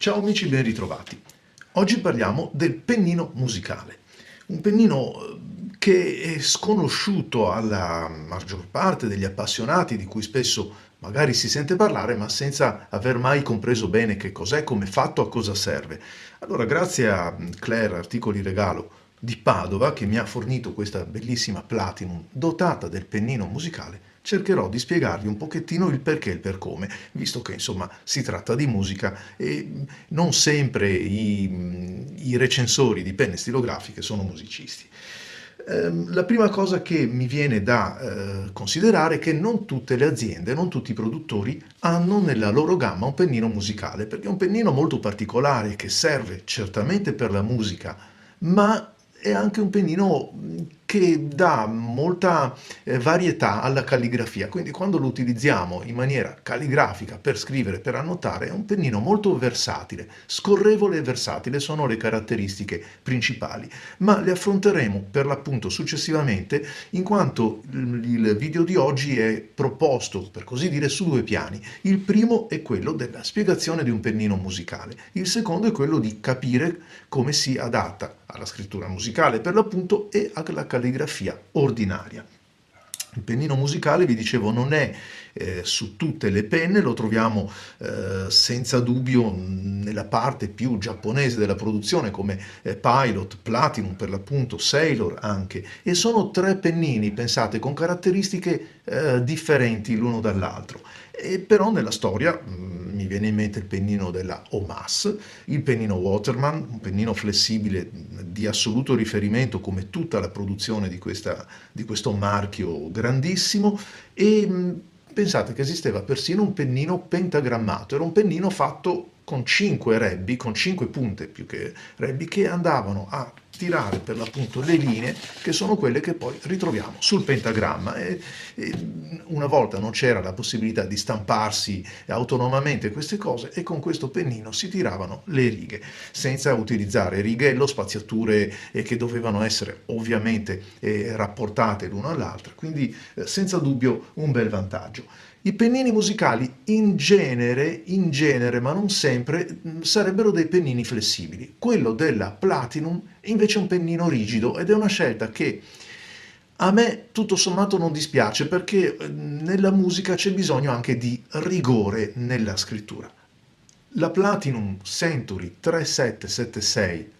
Ciao amici, ben ritrovati. Oggi parliamo del pennino musicale, un pennino che è sconosciuto alla maggior parte degli appassionati, di cui spesso magari si sente parlare, ma senza aver mai compreso bene che cos'è, come è fatto, a cosa serve. Allora, grazie a Claire Articoli Regalo di Padova, che mi ha fornito questa bellissima Platinum dotata del pennino musicale, cercherò di spiegarvi un pochettino il perché e il per come, visto che insomma si tratta di musica e non sempre i recensori di penne stilografiche sono musicisti. La prima cosa che mi viene da considerare è che non tutte le aziende, non tutti i produttori hanno nella loro gamma un pennino musicale, perché è un pennino molto particolare che serve certamente per la musica, ma è anche un pennino che dà molta varietà alla calligrafia, quindi quando lo utilizziamo in maniera calligrafica per scrivere, per annotare, è un pennino molto versatile, scorrevole e versatile sono le caratteristiche principali, ma le affronteremo per l'appunto successivamente in quanto il video di oggi è proposto, per così dire, su due piani. Il primo è quello della spiegazione di un pennino musicale, il secondo è quello di capire come si adatta alla scrittura musicale per l'appunto e alla calligrafia ordinaria. Il pennino musicale, vi dicevo, non è su tutte le penne, lo troviamo senza dubbio nella parte più giapponese della produzione come Pilot, Platinum per l'appunto, Sailor anche, e sono tre pennini, pensate, con caratteristiche differenti l'uno dall'altro. E però nella storia mi viene in mente il pennino della Omas, il pennino Waterman, un pennino flessibile di assoluto riferimento come tutta la produzione di questo marchio grandissimo e pensate che esisteva persino un pennino pentagrammato, era un pennino fatto con 5 rebbi, con 5 punte più che rebbi, che andavano a tirare per l'appunto le linee che sono quelle che poi ritroviamo sul pentagramma e una volta non c'era la possibilità di stamparsi autonomamente queste cose e con questo pennino si tiravano le righe senza utilizzare righe o spaziature che dovevano essere ovviamente rapportate l'una all'altra, quindi senza dubbio un bel vantaggio. I pennini musicali in genere, ma non sempre, sarebbero dei pennini flessibili. Quello della Platinum invece è un pennino rigido ed è una scelta che a me tutto sommato non dispiace perché nella musica c'è bisogno anche di rigore nella scrittura. La Platinum Century 3776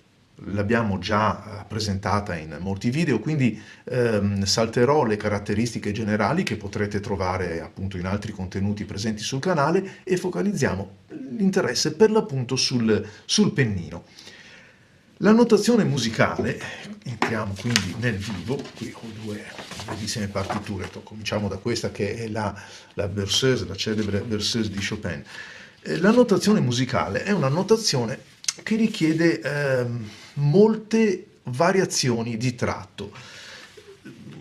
l'abbiamo già presentata in molti video, quindi salterò le caratteristiche generali che potrete trovare appunto in altri contenuti presenti sul canale e focalizziamo l'interesse per l'appunto sul pennino. La notazione musicale, entriamo quindi nel vivo, qui ho due bellissime partiture, cominciamo da questa che è la Berceuse, la celebre Berceuse di Chopin. La notazione musicale è una notazione che richiede molte variazioni di tratto.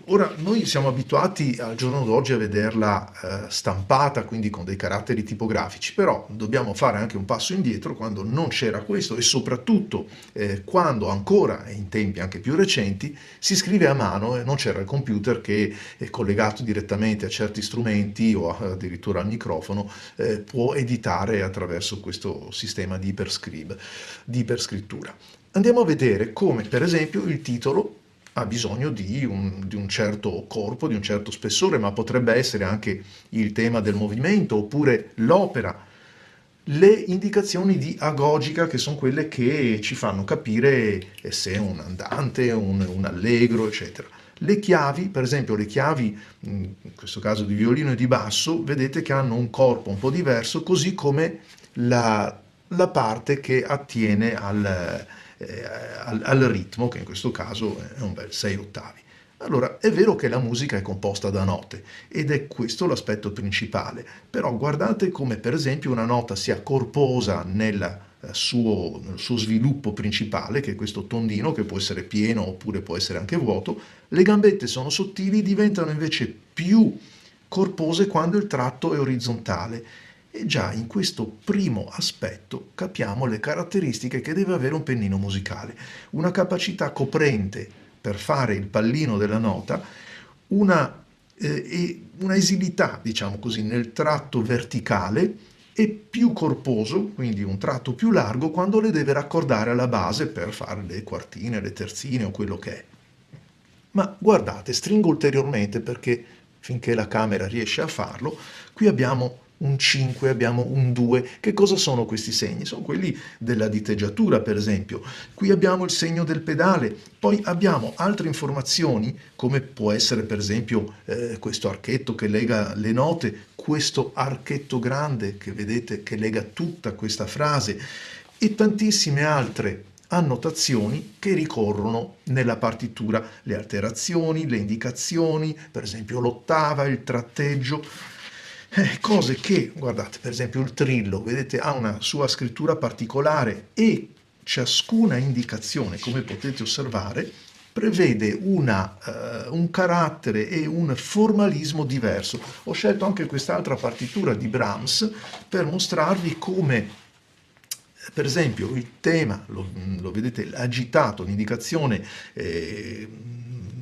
Ora, noi siamo abituati al giorno d'oggi a vederla stampata, quindi con dei caratteri tipografici, però dobbiamo fare anche un passo indietro quando non c'era questo e soprattutto quando ancora, in tempi anche più recenti, si scrive a mano e non c'era il computer che è collegato direttamente a certi strumenti o addirittura al microfono, può editare attraverso questo sistema di iperscrittura. Andiamo a vedere come, per esempio, il titolo ha bisogno di un certo corpo, di un certo spessore, ma potrebbe essere anche il tema del movimento oppure l'opera. Le indicazioni di agogica, che sono quelle che ci fanno capire se è un andante, un allegro, eccetera. Le chiavi, per esempio le chiavi, in questo caso di violino e di basso, vedete che hanno un corpo un po' diverso, così come la parte che attiene al ritmo, che in questo caso è un bel 6 ottavi. Allora, è vero che la musica è composta da note ed è questo l'aspetto principale, però guardate come per esempio una nota sia corposa nel suo sviluppo principale, che è questo tondino che può essere pieno oppure può essere anche vuoto, le gambette sono sottili, diventano invece più corpose quando il tratto è orizzontale. E già in questo primo aspetto capiamo le caratteristiche che deve avere un pennino musicale. Una capacità coprente per fare il pallino della nota, una esilità, diciamo così, nel tratto verticale e più corposo, quindi un tratto più largo, quando le deve raccordare alla base per fare le quartine, le terzine o quello che è. Ma guardate, stringo ulteriormente perché finché la camera riesce a farlo, qui abbiamo un 5, abbiamo un 2. Che cosa sono questi segni? Sono quelli della diteggiatura, per esempio. Qui abbiamo il segno del pedale, poi abbiamo altre informazioni, come può essere per esempio questo archetto che lega le note, questo archetto grande che vedete che lega tutta questa frase e tantissime altre annotazioni che ricorrono nella partitura, le alterazioni, le indicazioni, per esempio l'ottava, il tratteggio, cose che, guardate, per esempio il trillo, vedete, ha una sua scrittura particolare e ciascuna indicazione, come potete osservare, prevede un carattere e un formalismo diverso. Ho scelto anche quest'altra partitura di Brahms per mostrarvi come per esempio il tema, lo vedete agitato, l'indicazione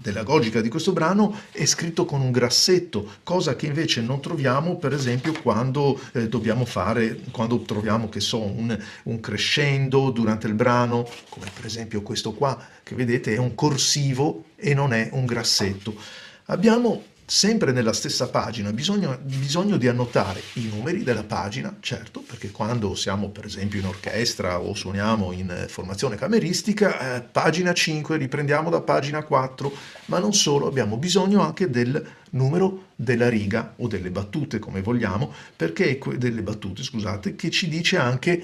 pedagogica di questo brano è scritto con un grassetto, cosa che invece non troviamo per esempio quando dobbiamo fare, quando troviamo che so, un crescendo durante il brano, come per esempio questo qua che vedete è un corsivo e non è un grassetto. Abbiamo sempre nella stessa pagina bisogno di annotare i numeri della pagina, certo, perché quando siamo per esempio in orchestra o suoniamo in formazione cameristica, pagina 5, riprendiamo da pagina 4, ma non solo, abbiamo bisogno anche del numero della riga o delle battute, come vogliamo, perché delle battute, scusate, che ci dice anche,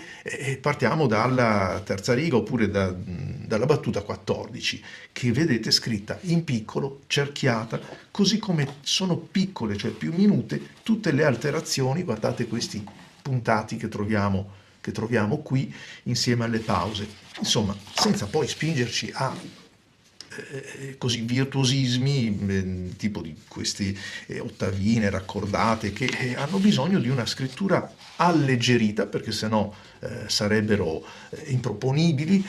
partiamo dalla terza riga oppure dalla battuta 14, che vedete scritta in piccolo, cerchiata, così come sono piccole, cioè più minute, tutte le alterazioni, guardate questi puntati che troviamo qui insieme alle pause. Insomma, senza poi spingerci a così virtuosismi, tipo di queste ottavine raccordate che hanno bisogno di una scrittura alleggerita, perché sennò sarebbero improponibili,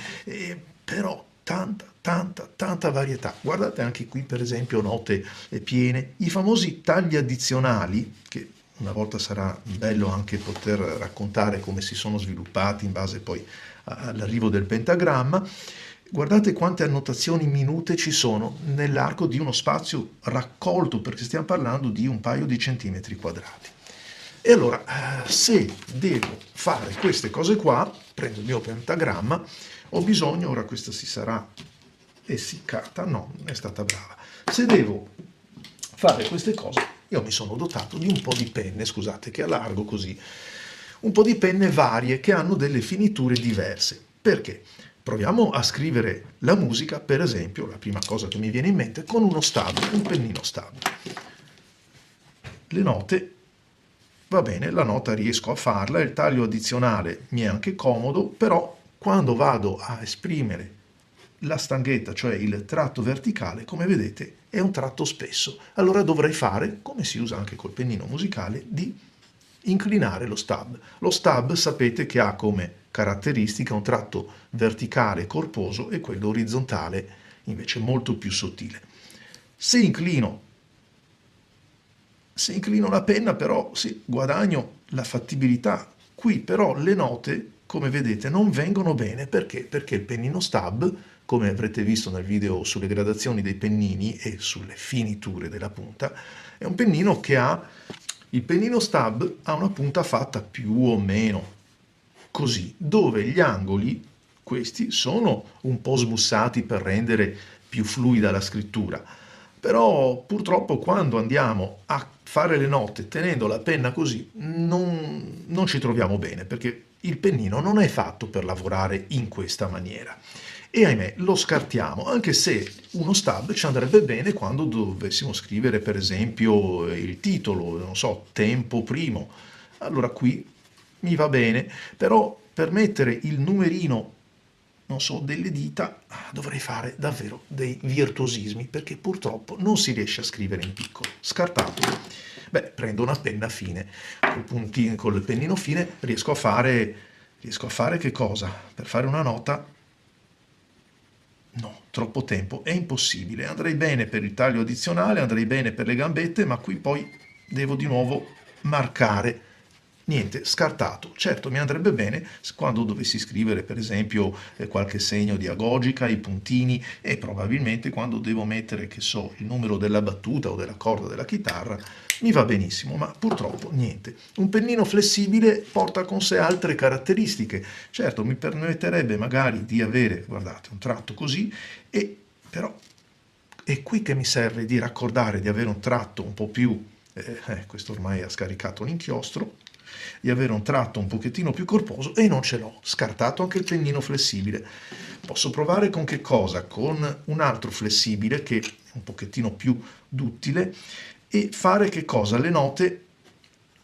però tanta varietà. Guardate anche qui per esempio note piene, i famosi tagli addizionali, che una volta sarà bello anche poter raccontare come si sono sviluppati in base poi all'arrivo del pentagramma. Guardate quante annotazioni minute ci sono nell'arco di uno spazio raccolto, perché stiamo parlando di un paio di centimetri quadrati. E allora, se devo fare queste cose qua, prendo il mio pentagramma, ho bisogno, ora questa si sarà essiccata, no, non è stata brava. Se devo fare queste cose, io mi sono dotato di un po' di penne, scusate che allargo così, un po' di penne varie che hanno delle finiture diverse. Perché? Proviamo a scrivere la musica, per esempio, la prima cosa che mi viene in mente, con uno stab, un pennino stab. Le note, va bene, la nota riesco a farla, il taglio addizionale mi è anche comodo, però quando vado a esprimere la stanghetta, cioè il tratto verticale, come vedete, è un tratto spesso. Allora dovrei fare, come si usa anche col pennino musicale, di inclinare lo stab. Lo stab sapete che ha come caratteristica un tratto verticale corposo e quello orizzontale invece molto più sottile. Se inclino la penna però sì, guadagno la fattibilità. Qui però le note, come vedete, non vengono bene. Perché? Perché il pennino stab, come avrete visto nel video sulle gradazioni dei pennini e sulle finiture della punta, è un pennino che il pennino stab ha una punta fatta più o meno così, dove gli angoli, questi, sono un po' smussati per rendere più fluida la scrittura. Però purtroppo quando andiamo a fare le note tenendo la penna così non ci troviamo bene, perché il pennino non è fatto per lavorare in questa maniera. E ahimè lo scartiamo, anche se uno stab ci andrebbe bene quando dovessimo scrivere per esempio il titolo, non so, tempo primo. Allora qui mi va bene, però per mettere il numerino, non so, delle dita, dovrei fare davvero dei virtuosismi, perché purtroppo non si riesce a scrivere in piccolo. Scartato. Beh, prendo una penna fine, col pennino fine riesco a fare che cosa? Per fare una nota? No, troppo tempo, è impossibile. Andrei bene per il taglio addizionale, andrei bene per le gambette, ma qui poi devo di nuovo marcare Niente, scartato. Certo, mi andrebbe bene quando dovessi scrivere, per esempio, qualche segno di agogica, i puntini, e probabilmente quando devo mettere, che so, il numero della battuta o della corda della chitarra, mi va benissimo, ma purtroppo niente. Un pennino flessibile porta con sé altre caratteristiche. Certo, mi permetterebbe magari di avere, guardate, un tratto così, e però è qui che mi serve di raccordare, di avere un tratto un po' più, questo ormai ha scaricato l'inchiostro, di avere un tratto un pochettino più corposo, e non ce l'ho, scartato anche il pennino flessibile. Posso provare con che cosa? Con un altro flessibile che è un pochettino più duttile, e fare che cosa? Le note,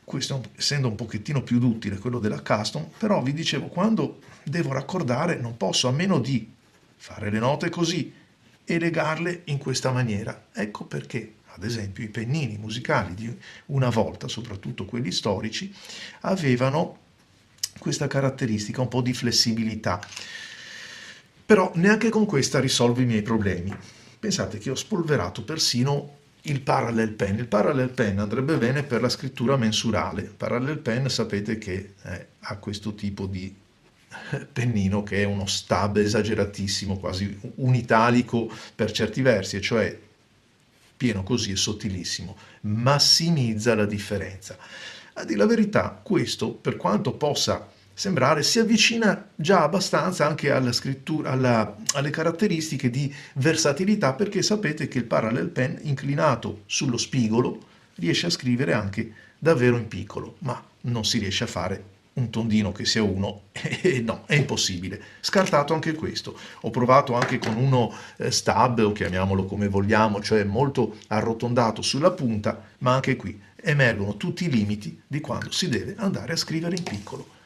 questo essendo un pochettino più duttile quello della Custom, però vi dicevo, quando devo raccordare non posso a meno di fare le note così e legarle in questa maniera. Ecco perché, ad esempio, i pennini musicali di una volta, soprattutto quelli storici, avevano questa caratteristica un po' di flessibilità. Però neanche con questa risolvo i miei problemi. Pensate che ho spolverato persino il parallel pen. Il parallel pen andrebbe bene per la scrittura mensurale. Il parallel pen sapete che ha questo tipo di pennino che è uno stab esageratissimo, quasi un italico per certi versi, e cioè pieno così e sottilissimo, massimizza la differenza. A dire la verità, questo, per quanto possa sembrare, si avvicina già abbastanza anche alla scrittura, alle caratteristiche di versatilità, perché sapete che il parallel pen inclinato sullo spigolo riesce a scrivere anche davvero in piccolo, ma non si riesce a fare un tondino che sia uno, e no, è impossibile. Scartato anche questo. Ho provato anche con uno stab, o chiamiamolo come vogliamo, cioè molto arrotondato sulla punta, ma anche qui emergono tutti i limiti di quando si deve andare a scrivere in piccolo.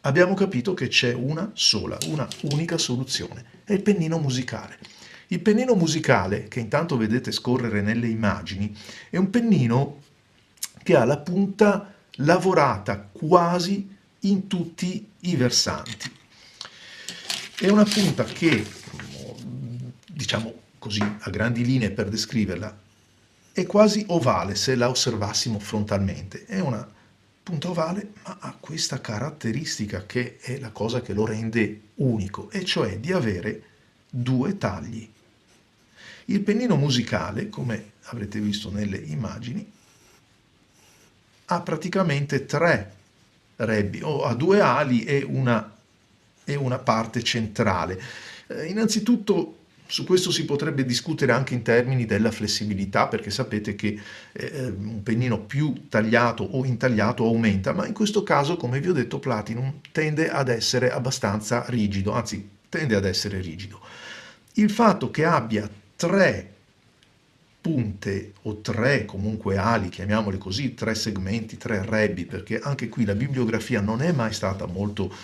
Abbiamo capito che c'è una sola, una unica soluzione, è il pennino musicale. Il pennino musicale, che intanto vedete scorrere nelle immagini, è un pennino che ha la punta lavorata quasi in tutti i versanti. È una punta che, diciamo così, a grandi linee per descriverla, è quasi ovale se la osservassimo frontalmente. È una punta ovale, ma ha questa caratteristica che è la cosa che lo rende unico, e cioè di avere due tagli. Il pennino musicale, come avrete visto nelle immagini, ha praticamente tre rebbi, o ha due ali e una parte centrale. Innanzitutto su questo si potrebbe discutere anche in termini della flessibilità, perché sapete che un pennino più tagliato o intagliato aumenta, ma in questo caso, come vi ho detto, Platinum tende ad essere abbastanza rigido, anzi tende ad essere rigido. Il fatto che abbia tre punte o tre comunque ali, chiamiamoli così, tre segmenti, tre rebbi, perché anche qui la bibliografia non è mai stata molto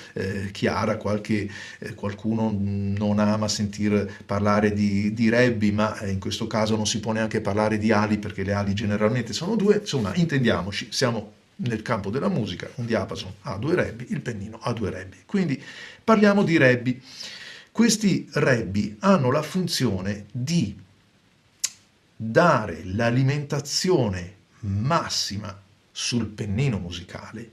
chiara. Qualcuno non ama sentir parlare di rebbi, ma in questo caso non si può neanche parlare di ali, perché le ali generalmente sono due. Insomma, intendiamoci, siamo nel campo della musica, un diapason ha due rebbi, il pennino ha due rebbi, quindi parliamo di rebbi. Questi rebbi hanno la funzione di dare l'alimentazione massima sul pennino musicale,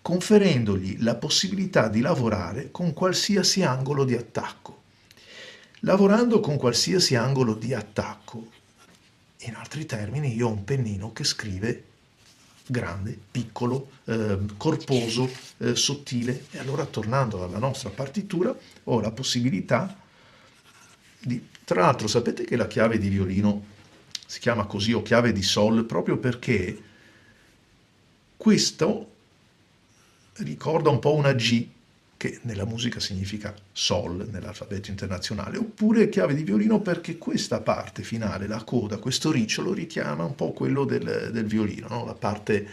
conferendogli la possibilità di lavorare con qualsiasi angolo di attacco. Lavorando con qualsiasi angolo di attacco, in altri termini, io ho un pennino che scrive grande, piccolo, corposo, sottile, e allora, tornando alla nostra partitura, ho la possibilità di... Tra l'altro, sapete che la chiave di violino si chiama così, o chiave di sol, proprio perché questo ricorda un po' una G, che nella musica significa sol nell'alfabeto internazionale, oppure chiave di violino perché questa parte finale, la coda, questo ricciolo, richiama un po' quello del violino, no? La parte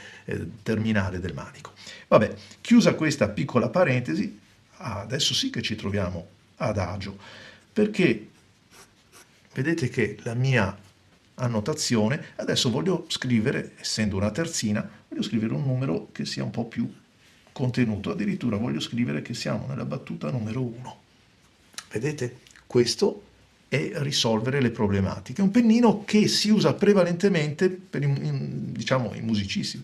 terminale del manico. Vabbè, chiusa questa piccola parentesi, adesso sì che ci troviamo ad agio, perché vedete che la mia annotazione, adesso voglio scrivere, essendo una terzina, voglio scrivere un numero che sia un po' più contenuto, addirittura voglio scrivere che siamo nella battuta numero 1. Vedete? Questo è risolvere le problematiche. Un pennino che si usa prevalentemente per diciamo, i musicisti,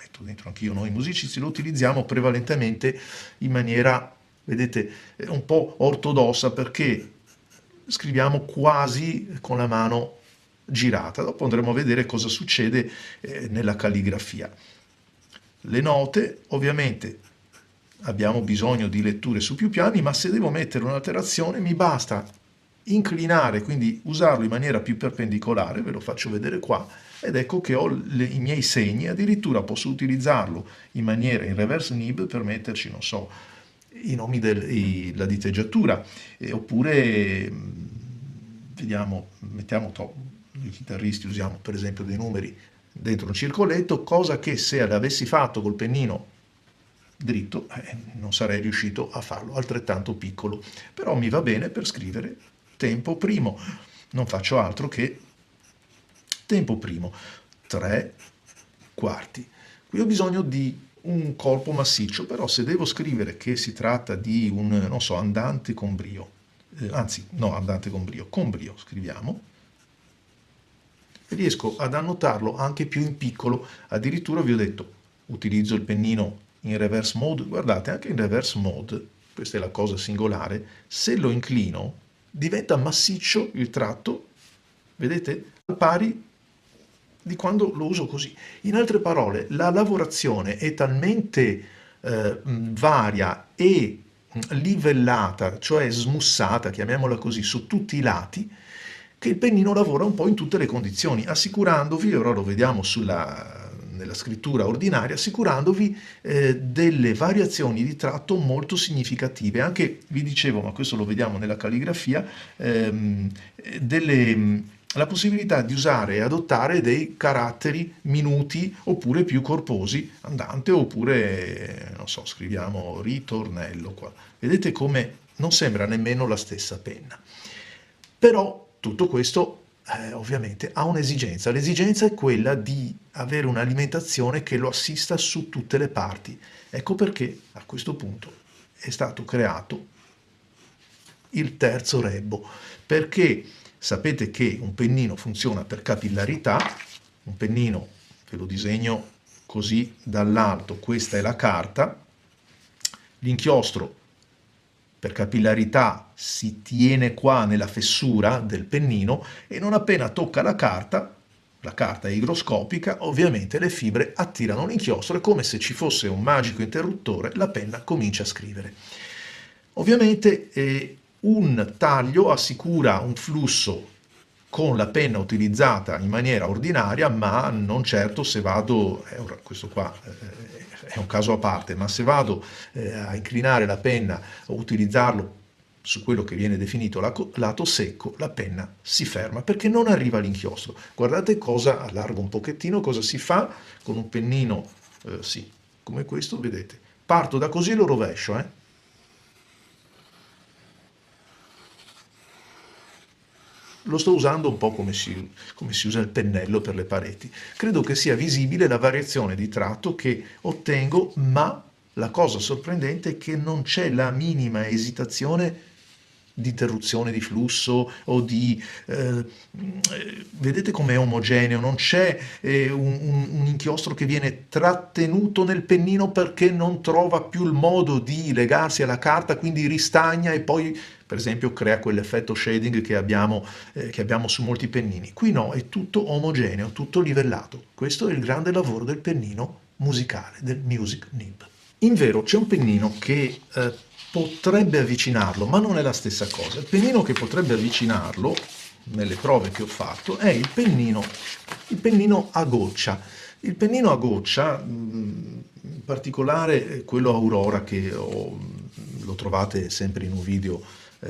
metto dentro anch'io, noi musicisti lo utilizziamo prevalentemente in maniera, vedete, un po' ortodossa, perché scriviamo quasi con la mano girata. Dopo andremo a vedere cosa succede nella calligrafia. Le note, ovviamente, abbiamo bisogno di letture su più piani, ma se devo mettere un'alterazione mi basta inclinare, quindi usarlo in maniera più perpendicolare, ve lo faccio vedere qua, ed ecco che ho i miei segni. Addirittura posso utilizzarlo in reverse nib per metterci, non so, i nomi la diteggiatura, oppure vediamo, mettiamo, i chitarristi usiamo per esempio dei numeri dentro un circoletto, cosa che se l'avessi fatto col pennino dritto non sarei riuscito a farlo altrettanto piccolo, però mi va bene per scrivere tempo primo, non faccio altro che tempo primo, 3/4. Qui ho bisogno di un colpo massiccio, però se devo scrivere che si tratta di un, non so, andante con brio, anzi no, andante con brio scriviamo, riesco ad annotarlo anche più in piccolo. Addirittura vi ho detto, utilizzo il pennino in reverse mode, guardate, anche in reverse mode, questa è la cosa singolare, se lo inclino diventa massiccio il tratto, vedete, al pari di quando lo uso così. In altre parole, la lavorazione è talmente varia e livellata, cioè smussata, chiamiamola così, su tutti i lati, che il pennino lavora un po' in tutte le condizioni, assicurandovi, ora lo vediamo nella scrittura ordinaria, assicurandovi delle variazioni di tratto molto significative. Anche, vi dicevo, ma questo lo vediamo nella calligrafia, la possibilità di usare e adottare dei caratteri minuti oppure più corposi, andante oppure, non so, scriviamo ritornello qua. Vedete come non sembra nemmeno la stessa penna. Però tutto questo ovviamente ha un'esigenza. L'esigenza è quella di avere un'alimentazione che lo assista su tutte le parti. Ecco perché a questo punto è stato creato il terzo rebbo, perché sapete che un pennino funziona per capillarità. Un pennino, ve lo disegno così dall'alto, questa è la carta, l'inchiostro per capillarità si tiene qua nella fessura del pennino e non appena tocca la carta è igroscopica, ovviamente le fibre attirano l'inchiostro e come se ci fosse un magico interruttore la penna comincia a scrivere. Ovviamente un taglio assicura un flusso con la penna utilizzata in maniera ordinaria, ma non certo se vado, questo qua è un caso a parte, ma se vado a inclinare la penna o utilizzarlo su quello che viene definito lato secco, la penna si ferma perché non arriva l'inchiostro. Guardate cosa, allargo un pochettino, cosa si fa con un pennino, sì, come questo, vedete. Parto da così e lo rovescio, Lo sto usando un po' come si usa il pennello per le pareti. Credo che sia visibile la variazione di tratto che ottengo, ma la cosa sorprendente è che non c'è la minima esitazione di interruzione di flusso o di... vedete com'è omogeneo, non c'è un inchiostro che viene trattenuto nel pennino perché non trova più il modo di legarsi alla carta, quindi ristagna e poi per esempio crea quell'effetto shading che abbiamo su molti pennini. Qui no, è tutto omogeneo, tutto livellato. Questo è il grande lavoro del pennino musicale, del music nib. Invero c'è un pennino che potrebbe avvicinarlo, ma non è la stessa cosa. Il pennino che potrebbe avvicinarlo, nelle prove che ho fatto, è il pennino a goccia. Il pennino a goccia, in particolare quello Aurora, che lo trovate sempre in un video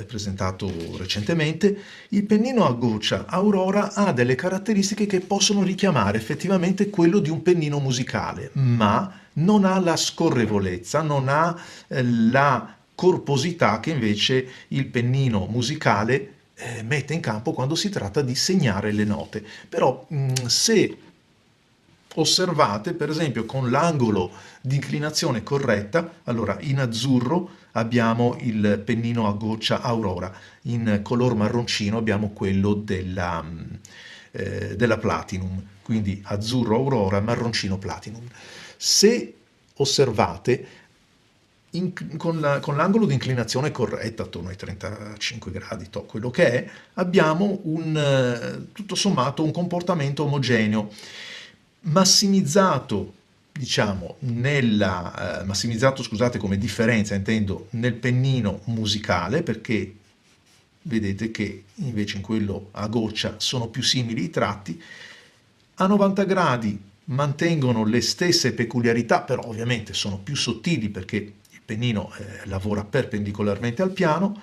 presentato recentemente, il pennino a goccia Aurora ha delle caratteristiche che possono richiamare effettivamente quello di un pennino musicale, ma non ha la scorrevolezza, non ha la corposità che invece il pennino musicale mette in campo quando si tratta di segnare le note. Però se osservate, per esempio, con l'angolo di inclinazione corretta, allora in azzurro abbiamo il pennino a goccia Aurora, in color marroncino abbiamo quello della Platinum, quindi azzurro Aurora, marroncino Platinum. Se osservate, con l'angolo di inclinazione corretta, attorno ai 35 gradi, quello che è, abbiamo tutto sommato un comportamento omogeneo, massimizzato, diciamo, massimizzato, scusate, come differenza, intendo, nel pennino musicale, perché vedete che invece in quello a goccia sono più simili i tratti. A 90 gradi mantengono le stesse peculiarità, però ovviamente sono più sottili perché il pennino lavora perpendicolarmente al piano.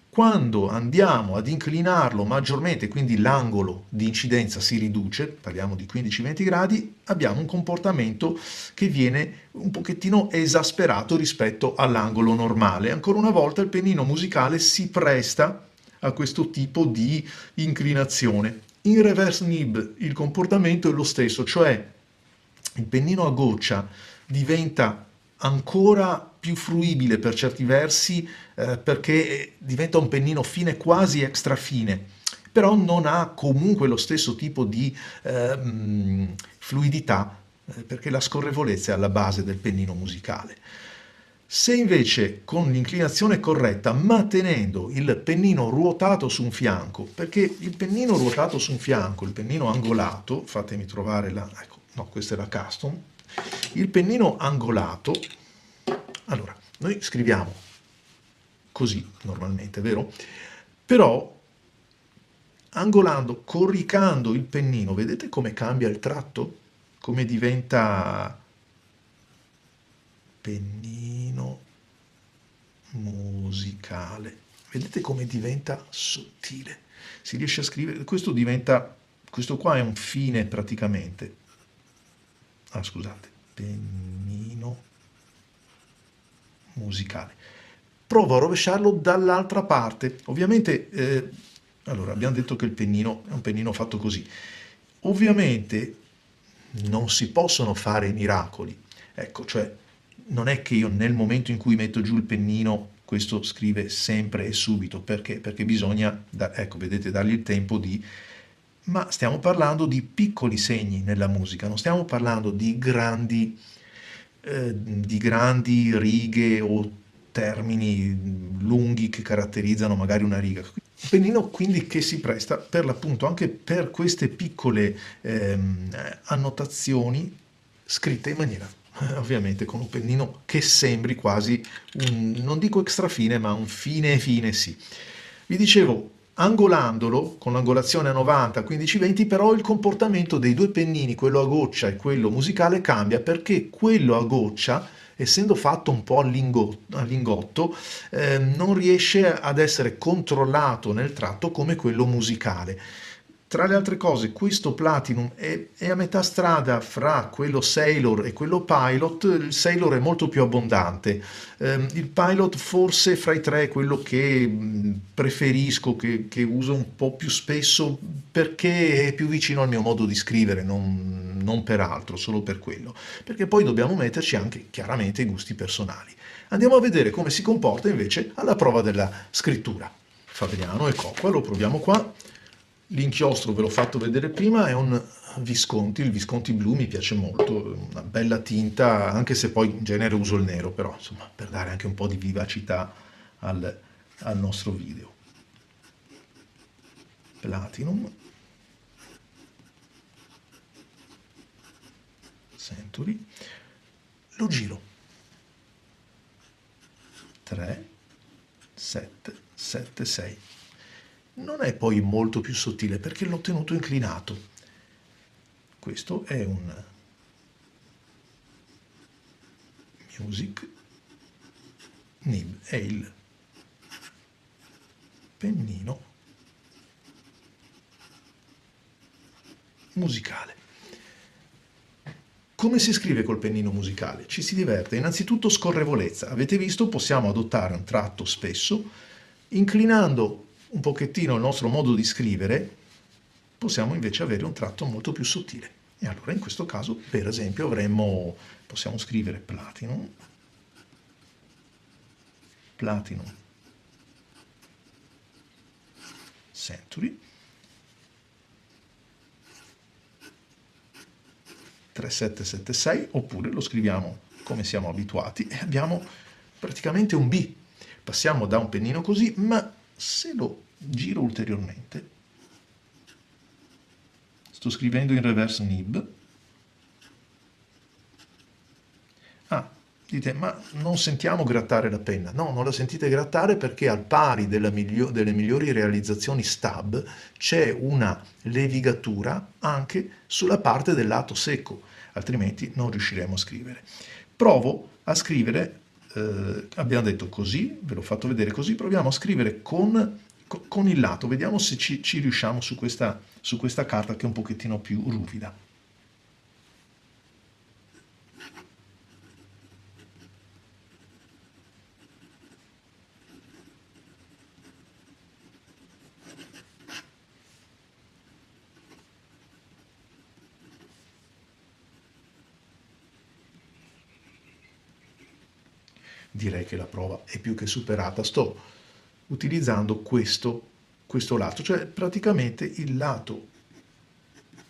Quando andiamo ad inclinarlo maggiormente, quindi l'angolo di incidenza si riduce, parliamo di 15-20 gradi, abbiamo un comportamento che viene un pochettino esasperato rispetto all'angolo normale. Ancora una volta il pennino musicale si presta a questo tipo di inclinazione. In reverse nib il comportamento è lo stesso, cioè il pennino a goccia diventa ancora più fruibile per certi versi perché diventa un pennino fine, quasi extra fine, però non ha comunque lo stesso tipo di fluidità perché la scorrevolezza è alla base del pennino musicale. Se invece con l'inclinazione corretta, ma tenendo il pennino ruotato su un fianco, perché il pennino ruotato su un fianco, il pennino angolato, fatemi trovare la, ecco, no, questa è la custom, il pennino angolato, allora, noi scriviamo così normalmente, vero? Però angolando, corricando il pennino, vedete come cambia il tratto? Come diventa pennino musicale. Vedete come diventa sottile. Si riesce a scrivere, questo qua è un fine praticamente. Ah, scusate, pennino musicale. Provo a rovesciarlo dall'altra parte. Ovviamente, allora abbiamo detto che il pennino è un pennino fatto così. Ovviamente non si possono fare miracoli. Ecco, cioè non è che io nel momento in cui metto giù il pennino questo scrive sempre e subito, perché? Perché bisogna, ecco, vedete, dargli il tempo di... Ma stiamo parlando di piccoli segni nella musica, non stiamo parlando di grandi righe o termini lunghi che caratterizzano magari una riga. Un pennino quindi che si presta per l'appunto anche per queste piccole annotazioni scritte in maniera ovviamente con un pennino che sembri quasi non dico extra fine, ma un fine fine sì. Vi dicevo, angolandolo con l'angolazione a 90, 15-20, però il comportamento dei due pennini, quello a goccia e quello musicale, cambia perché quello a goccia, essendo fatto un po' a lingotto, non riesce ad essere controllato nel tratto come quello musicale. Tra le altre cose, questo Platinum è a metà strada fra quello Sailor e quello Pilot. Il Sailor è molto più abbondante. Il Pilot forse fra i tre è quello che preferisco, che uso un po' più spesso perché è più vicino al mio modo di scrivere, non per altro, solo per quello. Perché poi dobbiamo metterci anche chiaramente i gusti personali. Andiamo a vedere come si comporta invece alla prova della scrittura. Fabriano e Cocqua, lo proviamo qua. L'inchiostro ve l'ho fatto vedere prima, è un Visconti, il Visconti blu mi piace molto, una bella tinta, anche se poi in genere uso il nero, però insomma per dare anche un po' di vivacità al nostro video. Platinum, Century, lo giro, 3, 7, 7, 6. Non è poi molto più sottile perché l'ho tenuto inclinato. Questo è un Music Nib, è il pennino musicale. Come si scrive col pennino musicale? Ci si diverte. Innanzitutto scorrevolezza. Avete visto, possiamo adottare un tratto spesso, inclinando un pochettino il nostro modo di scrivere, possiamo invece avere un tratto molto più sottile. E allora in questo caso, per esempio, possiamo scrivere Platinum, Platinum Century, 3776, oppure lo scriviamo come siamo abituati e abbiamo praticamente un B. Passiamo da un pennino così, ma se lo giro ulteriormente, sto scrivendo in reverse nib. Ah, dite, ma non sentiamo grattare la penna. No, non la sentite grattare perché al pari delle migliori realizzazioni stab c'è una levigatura anche sulla parte del lato secco, altrimenti non riusciremo a scrivere. Provo a scrivere, abbiamo detto così, ve l'ho fatto vedere così, proviamo a scrivere con il lato, vediamo se ci riusciamo su questa carta che è un pochettino più ruvida. Direi che la prova è più che superata. Sto utilizzando questo lato, cioè praticamente il lato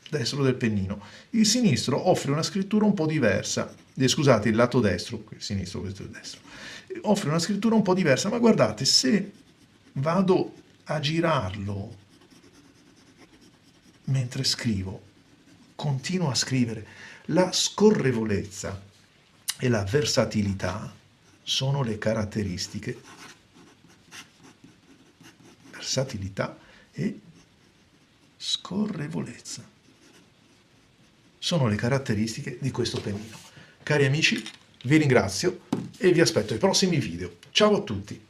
destro del pennino. Il sinistro offre una scrittura un po' diversa. Scusate, il lato destro, il sinistro, questo è il destro. Offre una scrittura un po' diversa, ma guardate, se vado a girarlo mentre scrivo, continuo a scrivere, la scorrevolezza e la versatilità sono le caratteristiche, versatilità e scorrevolezza sono le caratteristiche di questo pennino. Cari amici, vi ringrazio e vi aspetto ai prossimi video. Ciao a tutti!